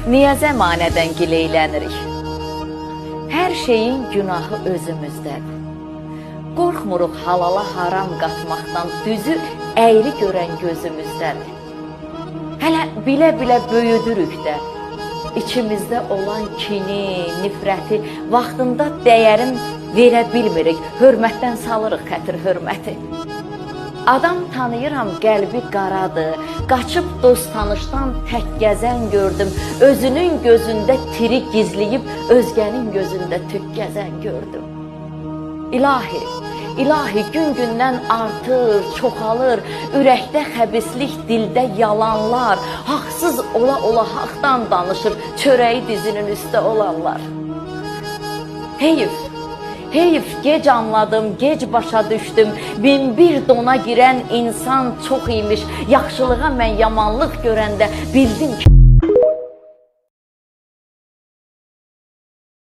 Niyə zəmanədən gileylənirik? Hər şeyin günahı özümüzdədir. Qorxmuruq halala haram qatmaqdan, düzü əyri görən gözümüzdədir. Hələ bilə-bilə böyüdürük də, İçimizdə olan kini, nifrəti vaxtında dəyərim verə bilmirik, hörmətdən salırıq xətir hörməti. Adam tanıyıram, qəlbi qaradır, qaçıb dost tanışdan tək gəzən gördüm, özünün gözündə tiri gizləyib, özgənin gözündə tük gəzən gördüm. İlahi, İlahi gün-gündən artır, çoxalır, ürəkdə xəbislik, dildə yalanlar, haqsız ola-ola haqdan danışır, çörəyi dizinin üstə olanlar. Heyf, heyf, gec anladım, gec başa düşdüm, min bir dona girən insan çox imiş, yaxşılığa mən yamanlıq görəndə bildim ki,